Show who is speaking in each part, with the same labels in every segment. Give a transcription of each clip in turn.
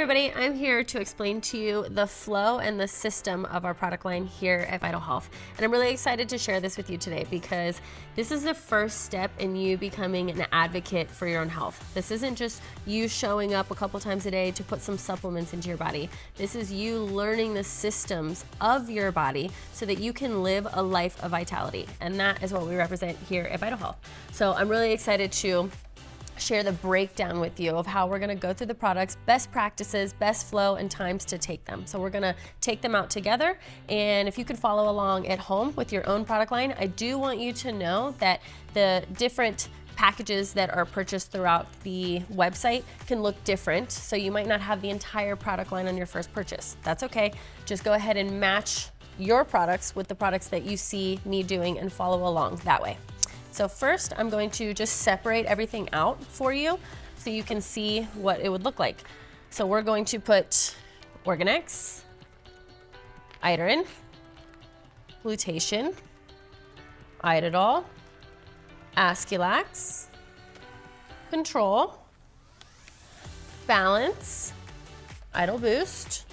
Speaker 1: everybody, I'm here to explain to you the flow and the system of our product line here at Vitalhealth. And I'm really excited to share this with you today because this is the first step in you becoming an advocate for your own health. This isn't just you showing up a couple times a day to put some supplements into your body. This is you learning the systems of your body so that you can live a life of vitality. And that is what we represent here at Vitalhealth. So I'm really excited to share the breakdown with you of how we're gonna go through the products, best practices, best flow, and times to take them. So we're gonna take them out together, and if you can follow along at home with your own product line, I do want you to know that the different packages that are purchased throughout the website can look different. So you might not have the entire product line on your first purchase. That's okay. Just go ahead and match your products with the products that you see me doing and follow along that way. So first, I'm going to just separate everything out for you so you can see what it would look like. So we're going to put Organex, Iterin, Glutation, Idodol, Askelax, Control, Balance, Idol Boost,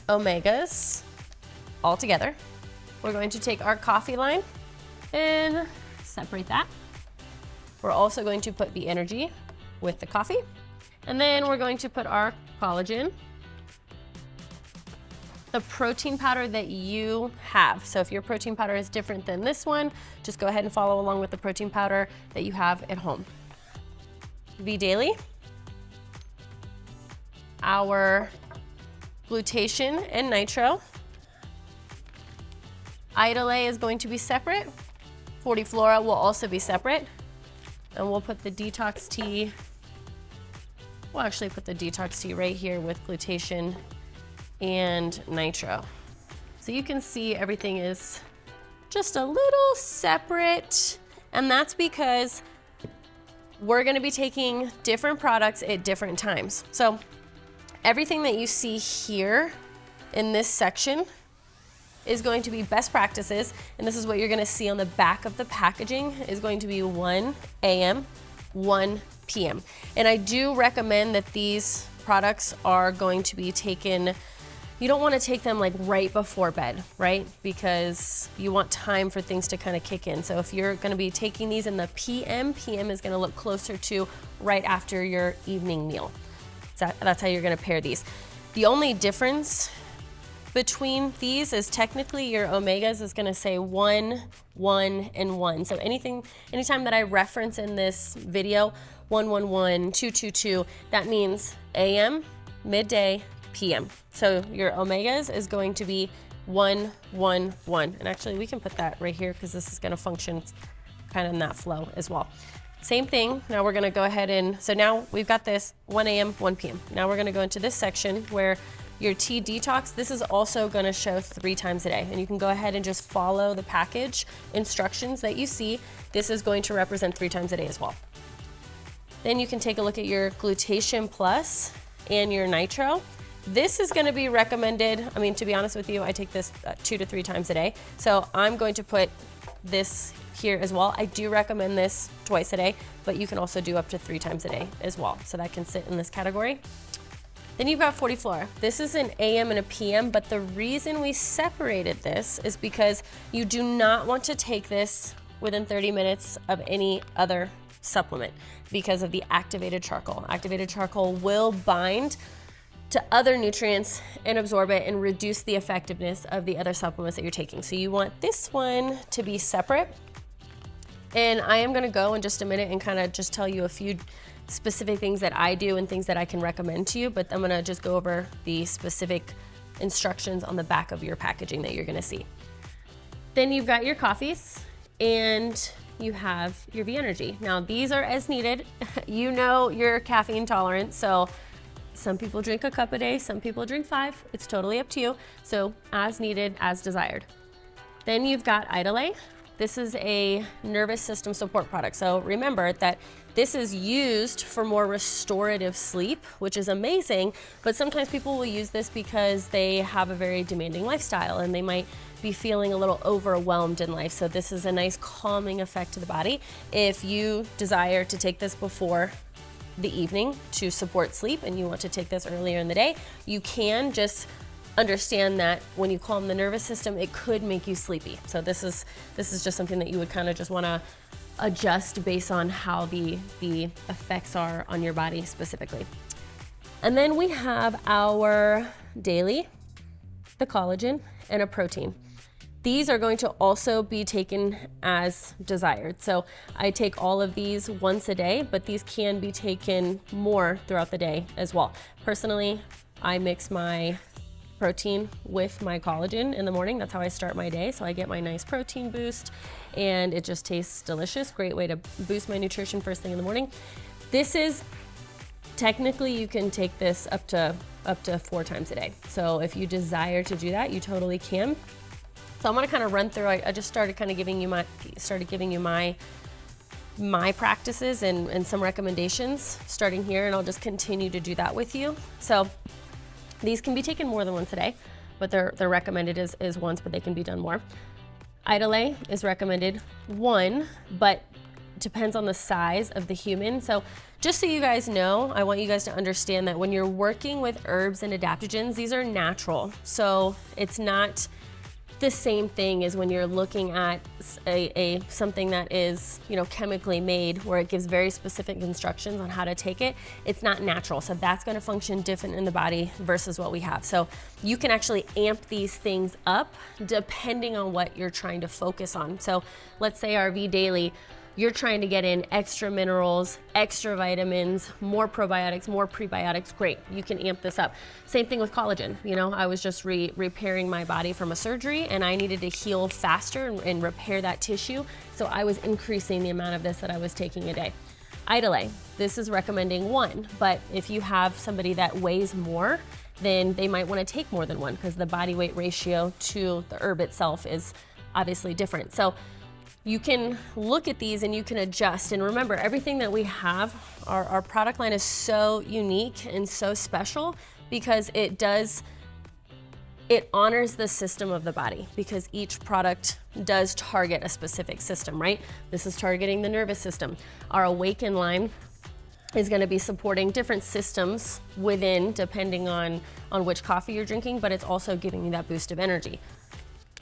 Speaker 1: Omegas, all together. We're going to take our coffee line and separate that. We're also going to put the energy with the coffee. And then we're going to put our collagen, the protein powder that you have. So if your protein powder is different than this one, just go ahead and follow along with the protein powder that you have at home. V Daily, our glutation and nitro. Idolay is going to be separate. 40 Flora will also be separate. And we'll put the detox tea, we'll actually put the detox tea right here with glutation and nitro. So you can see everything is just a little separate, and that's because we're gonna be taking different products at different times. So everything that you see here in this section is going to be best practices, and this is what you're gonna see on the back of the packaging, is going to be 1 a.m., 1 p.m. And I do recommend that these products are going to be taken, you don't wanna take them like right before bed, right? Because you want time for things to kind of kick in. So if you're gonna be taking these in the PM is gonna look closer to right after your evening meal. So that's how you're gonna pair these. The only difference between these is technically your omegas is gonna say 1, 1, and 1. So anytime that I reference in this video, 1, 1, 1, 2, 2, 2, that means AM, midday, PM. So your omegas is going to be 1, 1, 1. And actually we can put that right here because this is gonna function kind of in that flow as well. Same thing, now we're gonna go ahead and, so now we've got this 1 a.m., 1 p.m. Now we're gonna go into this section where your tea detox, this is also gonna show 3 times a day. And you can go ahead and just follow the package instructions that you see. This is going to represent 3 times a day as well. Then you can take a look at your glutation plus and your nitro. This is gonna be recommended, I mean, to be honest with you, I take this 2 to 3 times a day. So I'm going to put this here as well. I do recommend this twice a day, but you can also do up to 3 times a day as well. So that can sit in this category. Then you've got 40 Flora. This is an AM and a PM, but the reason we separated this is because you do not want to take this within 30 minutes of any other supplement because of the activated charcoal. Activated charcoal will bind to other nutrients and absorb it and reduce the effectiveness of the other supplements that you're taking. So you want this one to be separate. And I am gonna go in just a minute and kind of just tell you a few specific things that I do and things that I can recommend to you, but I'm gonna just go over the specific instructions on the back of your packaging that you're gonna see. Then you've got your coffees and you have your V Energy. Now these are as needed. You know your caffeine tolerance, so some people drink a cup a day, some people drink 5. It's totally up to you. So as needed, as desired. Then you've got Idolay. This is a nervous system support product. So remember that this is used for more restorative sleep, which is amazing, but sometimes people will use this because they have a very demanding lifestyle and they might be feeling a little overwhelmed in life. So this is a nice calming effect to the body. If you desire to take this before the evening to support sleep and you want to take this earlier in the day, you can. Just understand that when you calm the nervous system, it could make you sleepy. So this is just something that you would kind of just want to adjust based on how the effects are on your body specifically. And then we have our daily, the collagen, and a protein. These are going to also be taken as desired. So I take all of these once a day, but these can be taken more throughout the day as well. Personally, I mix my protein with my collagen in the morning. That's how I start my day. So I get my nice protein boost and it just tastes delicious. Great way to boost my nutrition first thing in the morning. This is technically, you can take this up to 4 times a day. So if you desire to do that, you totally can. So I'm gonna kind of run through, I just started kind of giving you my practices and some recommendations starting here, and I'll just continue to do that with you. So these can be taken more than once a day, but they're recommended is once, but they can be done more. Idle is recommended 1, but depends on the size of the human. So just so you guys know, I want you guys to understand that when you're working with herbs and adaptogens, these are natural. So it's not the same thing as when you're looking at something that is, chemically made, where it gives very specific instructions on how to take it. It's not natural, so that's going to function different in the body versus what we have. So you can actually amp these things up depending on what you're trying to focus on. So let's say our V Daily, you're trying to get in extra minerals, extra vitamins, more probiotics, more prebiotics, great, you can amp this up. Same thing with collagen. I was just repairing my body from a surgery and I needed to heal faster and repair that tissue. So I was increasing the amount of this that I was taking a day. Idle, this is recommending 1, but if you have somebody that weighs more, then they might want to take more than 1 because the body weight ratio to the herb itself is obviously different. So you can look at these and you can adjust. And remember, everything that we have, our product line is so unique and so special because it honors the system of the body, because each product does target a specific system, right? This is targeting the nervous system. Our Awaken line is going to be supporting different systems within, depending on which coffee you're drinking, but it's also giving you that boost of energy.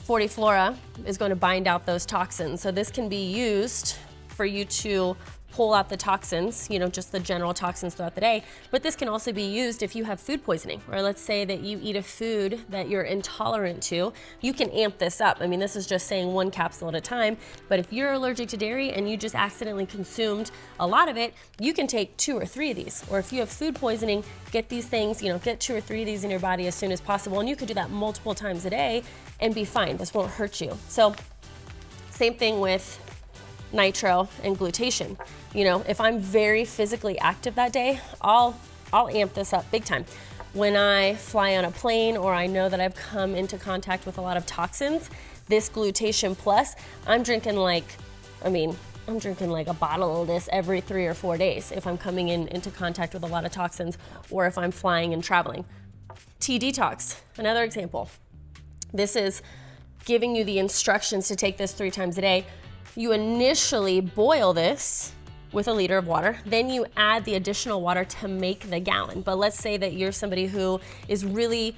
Speaker 1: 40 Flora is going to bind out those toxins. So this can be used for you to pull out the toxins, just the general toxins throughout the day. But this can also be used if you have food poisoning, or let's say that you eat a food that you're intolerant to, you can amp this up. I mean, this is just saying 1 capsule at a time, but if you're allergic to dairy and you just accidentally consumed a lot of it, you can take 2 or 3 of these. Or if you have food poisoning, get these things, get 2 or 3 of these in your body as soon as possible. And you could do that multiple times a day and be fine. This won't hurt you. So same thing with nitro and glutation. If I'm very physically active that day, I'll amp this up big time. When I fly on a plane or I know that I've come into contact with a lot of toxins, this glutation plus, I'm drinking like a bottle of this every 3 or 4 days if I'm coming into contact with a lot of toxins or if I'm flying and traveling. Tea detox, another example. This is giving you the instructions to take this 3 times a day. You initially boil this with 1 liter of water, then you add the additional water to make the gallon. But let's say that you're somebody who is really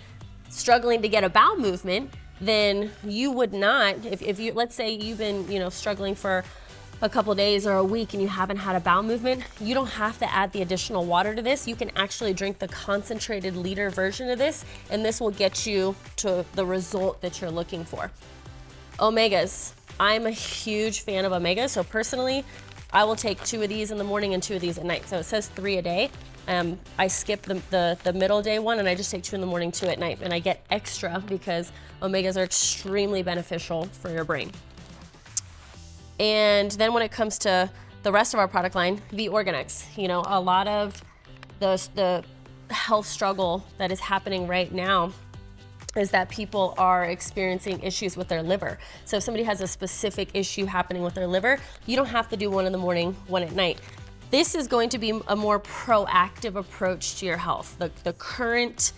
Speaker 1: struggling to get a bowel movement, then you would not, if you, let's say you've been, struggling for a couple days or a week and you haven't had a bowel movement, you don't have to add the additional water to this. You can actually drink the concentrated liter version of this, and this will get you to the result that you're looking for. Omegas. I'm a huge fan of omegas, so personally, I will take 2 of these in the morning and 2 of these at night. So it says 3 a day. I skip the middle day one and I just take 2 in the morning, 2 at night, and I get extra because omegas are extremely beneficial for your brain. And then when it comes to the rest of our product line, the Organics, a lot of the health struggle that is happening right now is that people are experiencing issues with their liver. So if somebody has a specific issue happening with their liver, you don't have to do 1 in the morning, 1 at night. This is going to be a more proactive approach to your health. The current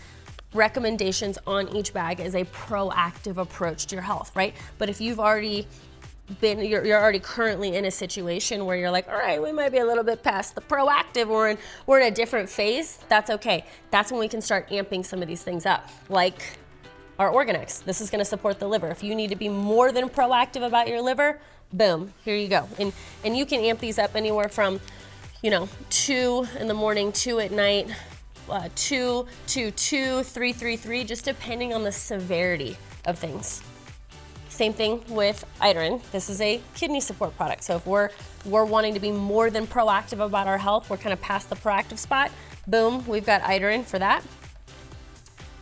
Speaker 1: recommendations on each bag is a proactive approach to your health, right? But if you've already you're already currently in a situation where you're like, all right, we might be a little bit past the proactive, we're in a different phase, that's okay. That's when we can start amping some of these things up, like our Organics. This is gonna support the liver. If you need to be more than proactive about your liver, boom, here you go. And you can amp these up anywhere from, 2 in the morning, 2 at night, 2, 2, 2, 3, 3, 3, just depending on the severity of things. Same thing with Iterin. This is a kidney support product. So if we're wanting to be more than proactive about our health, we're kind of past the proactive spot, boom, we've got Iterin for that.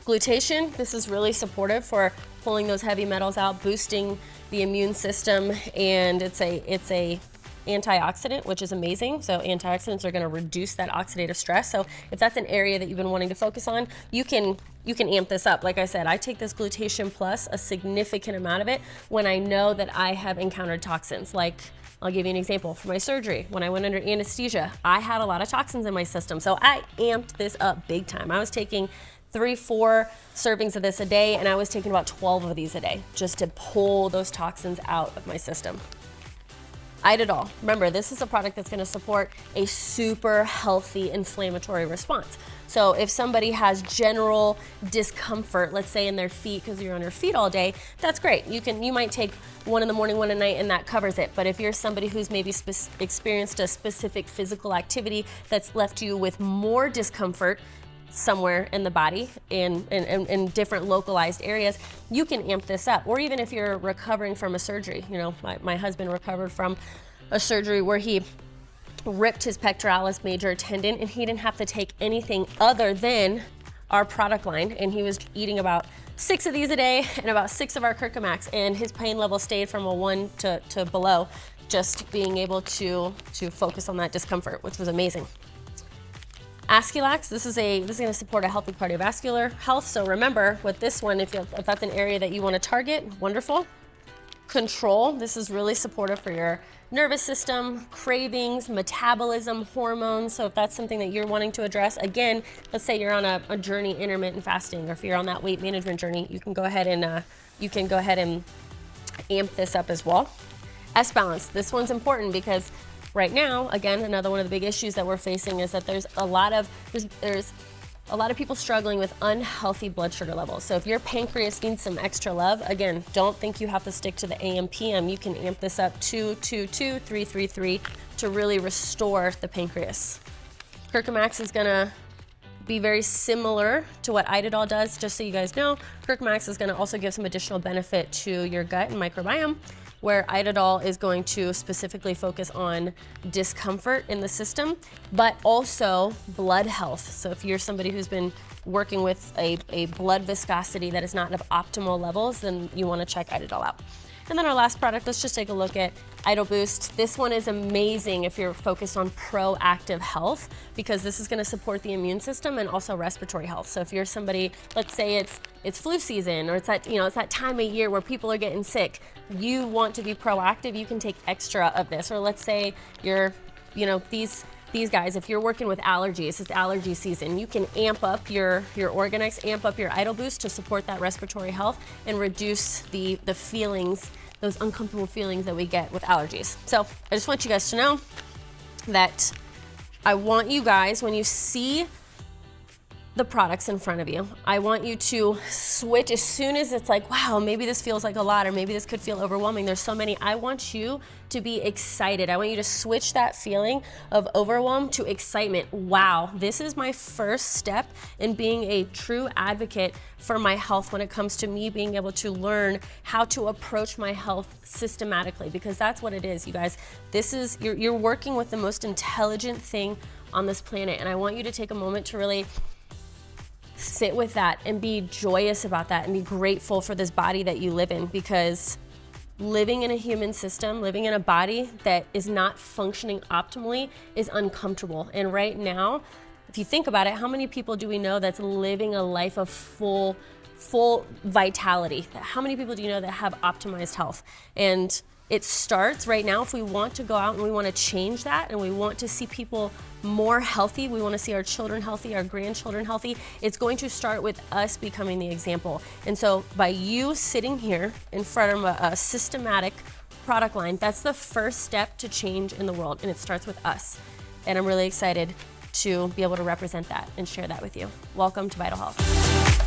Speaker 1: Glutation, this is really supportive for pulling those heavy metals out, boosting the immune system, and it's a antioxidant, which is amazing. So antioxidants are gonna reduce that oxidative stress. So if that's an area that you've been wanting to focus on, you can amp this up. Like I said, I take this glutation plus a significant amount of it when I know that I have encountered toxins. Like, I'll give you an example. For my surgery, when I went under anesthesia, I had a lot of toxins in my system. So I amped this up big time. I was taking 3-4 servings of this a day, and I was taking about 12 of these a day just to pull those toxins out of my system. Idadol, remember, this is a product that's gonna support a super healthy inflammatory response. So if somebody has general discomfort, let's say in their feet, because you're on your feet all day, that's great. You might take 1 in the morning, 1 at night, and that covers it. But if you're somebody who's maybe experienced a specific physical activity that's left you with more discomfort somewhere in the body in different localized areas, you can amp this up. Or even if you're recovering from a surgery. My husband recovered from a surgery where he ripped his pectoralis major tendon, and he didn't have to take anything other than our product line, and he was eating about 6 of these a day and about 6 of our Curcumax, and his pain level stayed from a 1 to below, just being able to focus on that discomfort, which was amazing. Asculax, this is going to support a healthy cardiovascular health. So remember, with this one, if that's an area that you want to target, wonderful. Control, this is really supportive for your nervous system, cravings, metabolism, hormones. So if that's something that you're wanting to address, again, let's say you're on a journey, intermittent fasting, or if you're on that weight management journey, you can go ahead and amp this up as well. S-Balance, this one's important because right now, again, another one of the big issues that we're facing is that there's a lot of people struggling with unhealthy blood sugar levels. So if your pancreas needs some extra love, again, don't think you have to stick to the AM PM. You can amp this up 2, 2, 2, 3, 3, 3 to really restore the pancreas. Curcumax is gonna be very similar to what Idadol does. Just so you guys know, Curcumax is gonna also give some additional benefit to your gut and microbiome, where Idadol is going to specifically focus on discomfort in the system, but also blood health. So if you're somebody who's been working with a blood viscosity that is not of optimal levels, then you wanna check Idadol out. And then our last product, let's just take a look at IdoBoost. This one is amazing if you're focused on proactive health, because this is gonna support the immune system and also respiratory health. So if you're somebody, let's say it's flu season, or it's that time of year where people are getting sick, you want to be proactive, you can take extra of this. Or let's say you're, these guys, if you're working with allergies, it's allergy season, you can amp up your Organics, amp up your IdoBoost to support that respiratory health and reduce the feelings, those uncomfortable feelings that we get with allergies. So I just want you guys to know that I want you guys, when you see the products in front of you, I want you to switch as soon as it's like, wow, maybe this feels like a lot, or maybe this could feel overwhelming. There's so many. I want you to be excited. I want you to switch that feeling of overwhelm to excitement. Wow, this is my first step in being a true advocate for my health when it comes to me being able to learn how to approach my health systematically, because that's what it is, you guys. This is, you're working with the most intelligent thing on this planet, and I want you to take a moment to really sit with that and be joyous about that and be grateful for this body that you live in, because living in a human system, living in a body that is not functioning optimally is uncomfortable. And right now, if you think about it, how many people do we know that's living a life of full vitality? How many people do you know that have optimized health? And it starts right now. If we want to go out and we want to change that, and we want to see people more healthy, we want to see our children healthy, our grandchildren healthy, it's going to start with us becoming the example. And so by you sitting here in front of a systematic, product line. That's the first step to change in the world, and it starts with us. And I'm really excited to be able to represent that and share that with you. Welcome to Vitalhealth.